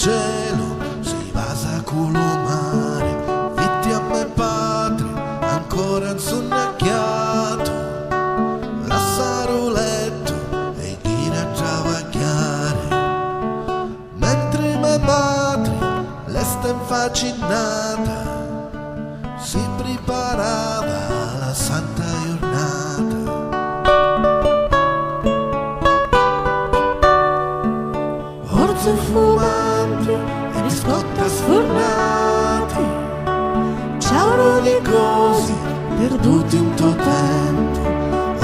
cielo si basa con lo mare, fitti a me patria ancora insonnacchiato, lasciaro letto e gira a travagliare, mentre mia madre l'esta infacinata si preparava alla santa giornata. Orzo fumanti e biscotti sfornati, ciao di cose perduti in tuo tempo,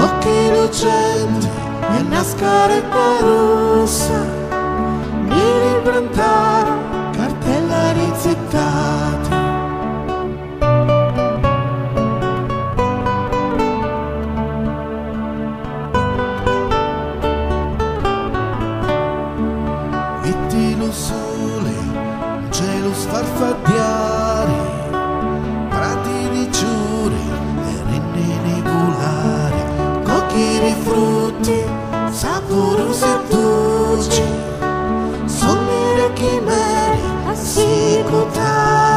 occhi lucenti e una scaretta rossa, mi ribrantare cartella rizettati. Lo sole, il cielo sfarfaddiare, prati di ciure e rennini volare, cocchi di frutti saporosi e dolci, sogni e chimere assicutare.